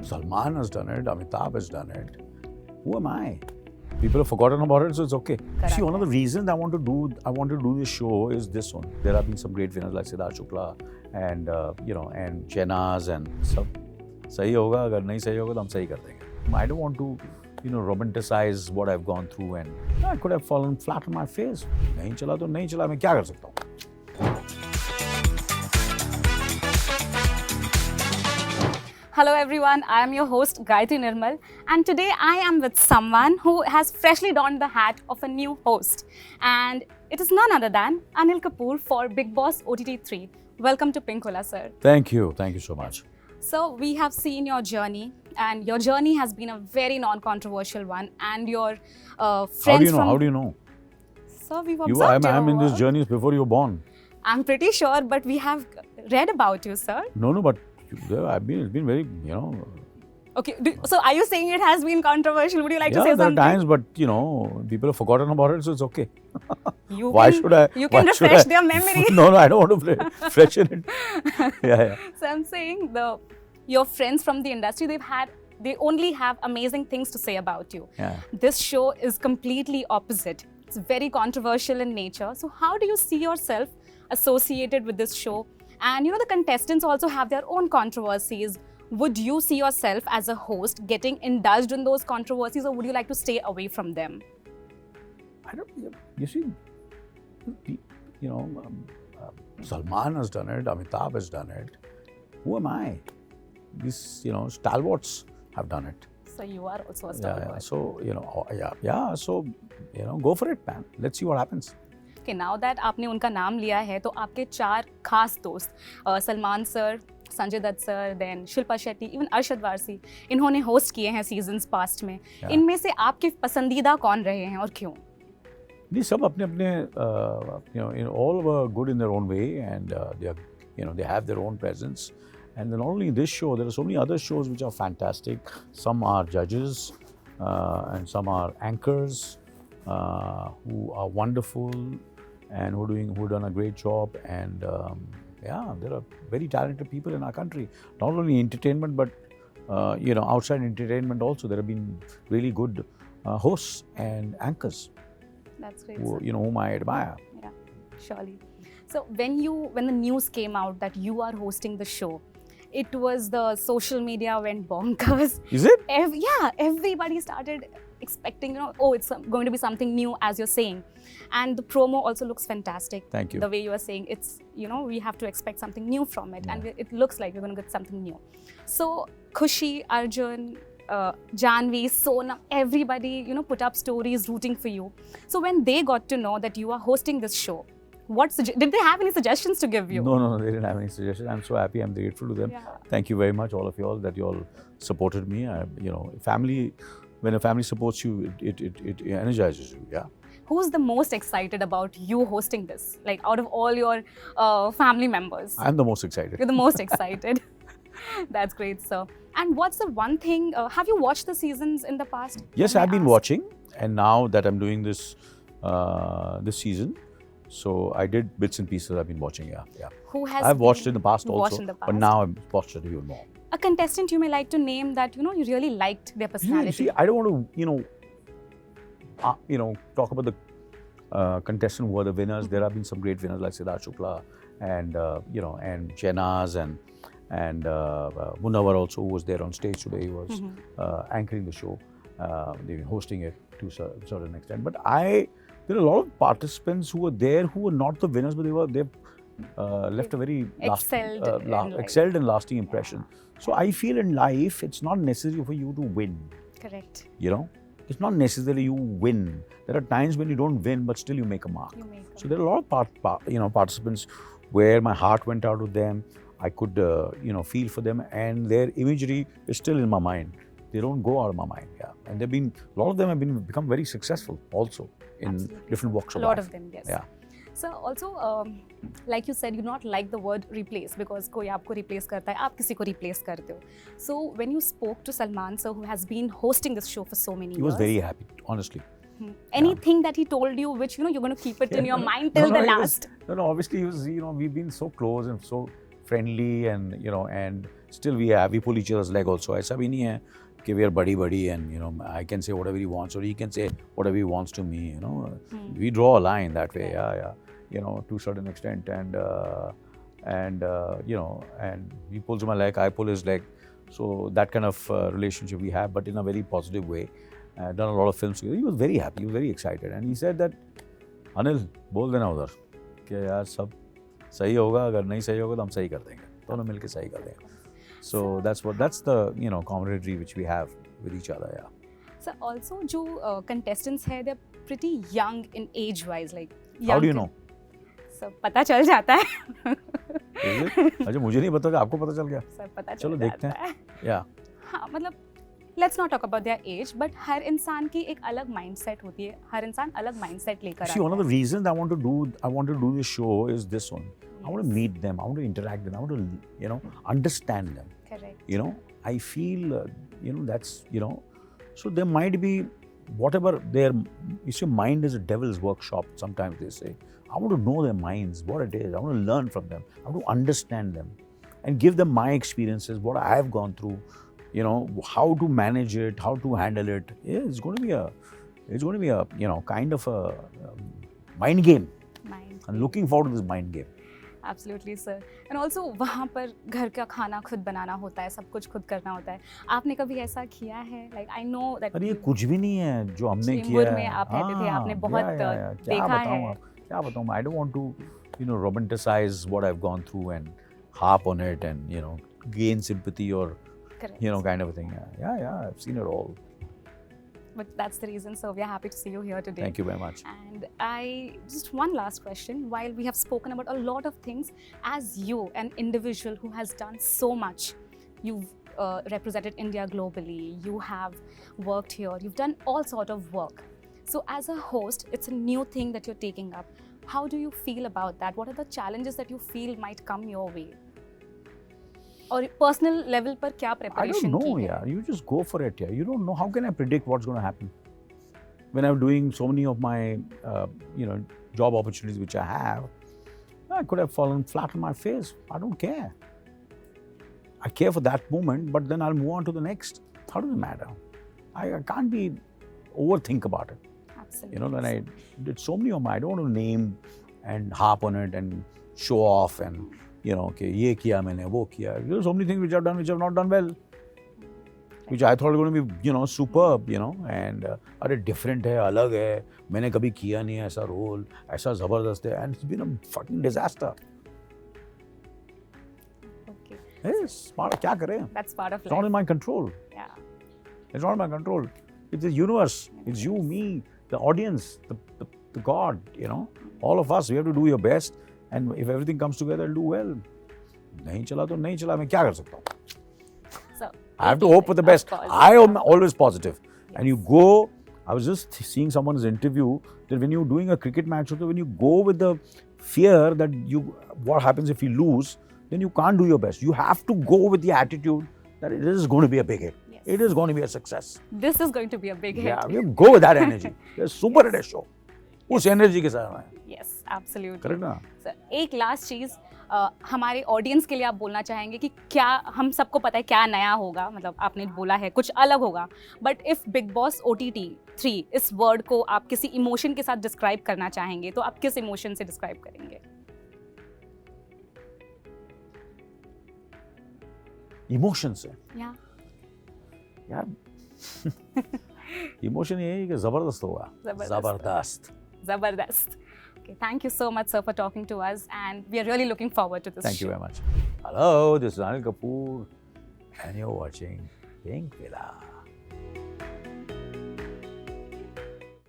Salman has done it. Amitabh has done it. Who am I? People have forgotten about it, so it's okay. See, one of the reasons I want to do this show is this one. There have been some great winners like Siddharth Shukla and and Jenaz and सब सही होगा. अगर नहीं सही होगा तो हम सही कर देंगे. I don't want to romanticize what I've gone through and I could have fallen flat on my face. नहीं चला तो नहीं चला. मैं क्या कर सकता हूँ? Hello everyone, I am your host Gayatri Nirmal and today I am with someone who has freshly donned the hat of a new host and it is none other than Anil Kapoor for Bigg Boss OTT 3. Welcome to Pinkola, sir. Thank you so much. So we have seen your journey and your journey has been a very non-controversial one and your friends How do you know? Sir, we've observed I'm in your this journey before you were born. I'm pretty sure, but we have read about you, sir. No, but it's been very, Okay, so are you saying it has been controversial? Would you like to say there something? are times, but people have forgotten about it, so it's okay. You Why can, should I? You can refresh their memory. No, I don't want to freshen it. Yeah. So I'm saying your friends from the industry, they only have amazing things to say about you. Yeah. This show is completely opposite. It's very controversial in nature. So how do you see yourself associated with this show? And the contestants also have their own controversies. Would you see yourself as a host getting indulged in those controversies or would you like to stay away from them? I don't. You see, Salman has done it. Amitabh has done it. Who am I? These stalwarts have done it. So you are also a stalwart. Yeah. So So go for it, man. Let's see what happens. Okay, now that आपने उनका नाम लिया है तो आपके 4 खास दोस्त Salman sir, Sanjay Dutt sir, then Shilpa Shetty, even Arshad Warsi, इन्होंने होस्ट किए हैं सीजन्स पास्ट में. इनमें से आपके पसंदीदा कौन रहे हैं और क्यों? ये सब अपने all were good in their own way and they have their own presence. And then not only this show, there are so many other shows which are fantastic. Some are judges and some are anchors who are wonderful and who done a great job. And there are very talented people in our country. Not only entertainment, but outside entertainment also. There have been really good hosts and anchors. That's great. Whom I admire. Yeah, surely. So when the news came out that you are hosting the show, it was the social media went bonkers. Is it? Everybody started expecting, it's going to be something new, as you're saying. And the promo also looks fantastic. Thank you. The way you are saying, it's, we have to expect something new from it. Yeah. And it looks like we're going to get something new. So, Khushi, Arjun, Janvi, Sonam, everybody, put up stories rooting for you. So when they got to know that you are hosting this show, did they have any suggestions to give you? No, they didn't have any suggestions. I'm so happy. I'm grateful to them. Yeah. Thank you very much, all of you all, that you all supported me. Family. When a family supports you, it energizes you. Yeah. Who's the most excited about you hosting this? Like out of all your family members? I'm the most excited. You're the most excited. That's great, sir. And what's the one thing? Have you watched the seasons in the past? Yes, I've been watching, and now that I'm doing this this season, so I did bits and pieces. I've been watching. Yeah. I've watched in the past also, but now I've watched it even more. A contestant you may like to name that you really liked their personality. See, I don't want to talk about the contestant who are the winners. There have been some great winners like Siddharth Shukla and and Jenaz and Munawar also, who was there on stage today. He was anchoring the show. They've been hosting it to a certain extent. But there are a lot of participants who were there who were not the winners, but they've left a very excelled and lasting impression. So I feel in life, it's not necessary for you to win. Correct. It's not necessarily you win. There are times when you don't win, but still you make a mark. So there are a lot of participants where my heart went out to them. I could feel for them, and their imagery is still in my mind. They don't go out of my mind. Yeah, and a lot of them have become very successful also in different walks of life. A lot of them, yes. Yeah. So also, like you said, you not like the word replace because कोई आपको replace करता है, आप किसी को replace करते हो. So when you spoke to Salman sir, who has been hosting this show for so many years, he was very happy, honestly. Anything that he told you, which you're going to keep it in your mind till the last. No, obviously he was. We've been so close and so friendly, and you know, and still we pull each other's leg also. ऐसा भी नहीं है कि we are buddy, and you know, I can say whatever he wants or he can say whatever he wants to me. You know, we draw a line that way. Yeah. You know, to a certain extent, and you know, and he pulls my leg, I pull his leg. So that kind of relationship we have, but in a very positive way. Done a lot of films together. He was very happy. He was very excited, and he said that, Anil, बोल देना उधर कि यार सब सही होगा, अगर नहीं सही होगा तो हम सही कर देंगे, दोनों मिलके सही कर देंगे. So that's the you know camaraderie which we have with each other. Yeah. So also जो contestants है, they're pretty young in age wise, like. How do you know? सब पता चल जाता है. अच्छा, मुझे नहीं पता, आपको पता चल गया? सब पता चलो चल देखते जाता है. हैं. Yeah. हाँ, मतलब let's not talk about their age, but हर इंसान की एक अलग mindset होती है, हर इंसान अलग mindset लेकर आता है. See, one of the reasons I want to do this show is this one. I want to meet them. I want to interact with them. I want to, you know, understand them. Correct. You know, I feel, you know, that's, you know, so there might be whatever their, you see, mind is a devil's workshop, sometimes they say. I want to know their minds, what it is. I want to learn from them. I want to understand them and give them my experiences, what I have gone through, you know, how to manage it, how to handle it. Yeah, it's going to be a, you know, kind of a mind game. I'm looking forward to this mind game. Absolutely, sir. And also वहाँ पर घर का खाना खुद बनाना होता है, सब कुछ खुद करना होता है. आपने कभी ऐसा किया है? Like I know that. अरे ये कुछ भी नहीं है जो हमने किया है. में आप रहते थे, आपने बहुत देखा है. क्या बताऊँ? I don't want to, you know, romanticize what I've gone through and harp on it and, you know, gain sympathy or, Correct. you know, kind of a thing. Yeah, I've seen it all. But that's the reason, so we are happy to see you here today. Thank you very much. And just one last question. While we have spoken about a lot of things, as you, an individual who has done so much, you've represented India globally, you have worked here, you've done all sort of work. So as a host, it's a new thing that you're taking up. How do you feel about that? What are the challenges that you feel might come your way? और personal level पर क्या preparation की है? I don't know, yeah. You just go for it, yeah. You don't know. How can I predict what's going to happen? When I'm doing so many of my, you know, job opportunities which I have, I could have fallen flat on my face. I don't care. I care for that moment, but then I'll move on to the next. How does it matter? I can't be overthink about it. Absolutely. You know, when I did so many of my, I don't want to name and harp on it and show off and, you know, okay, ये किया मैंने, वो किया. There's so many things which I've done which I've not done well, which I thought were going to be, you know, superb, you know, and अरे different है, अलग है, मैंने कभी किया नहीं है ऐसा role, ऐसा ज़बरदस्त है, and it's been a fucking disaster. Okay. Yes, क्या करें? That's part of life. It's not in my control. Yeah. It's not in my control. It's the universe. It's you, me, the audience, the God, you know. All of us, we have to do your best. And if everything comes together, it'll do well. नहीं चला तो नहीं चला, मैं क्या कर सकता हूँ? So, I have to hope for the best. I am always positive. Yes. And you go, I was just seeing someone's interview that when you're doing a cricket match, when you go with the fear that what happens if you lose, then you can't do your best. You have to go with the attitude that it is going to be a big hit. Yes. It is going to be a success. This is going to be a big hit. Yeah, you go with that energy. It's super hit show. उस energy के साथ है. Yes, absolutely. Correct ना? Sir, एक last चीज़ हमारे audience के लिए आप बोलना चाहेंगे कि क्या हम सबको पता है क्या नया होगा, मतलब आपने बोला है कुछ अलग होगा, but if big boss OTT 3 इस वर्ड को आप किसी इमोशन के साथ डिस्क्राइब करना चाहेंगे तो आप किस इमोशन से डिस्क्राइब करेंगे? इमोशन से? यार इमोशन ये है कि ज़बरदस्त होगा. Zabardast. Okay, thank you so much, sir, for talking to us, and we are really looking forward to this. Thank you very much. Hello, this is Anil Kapoor, and you're watching Pink Villa.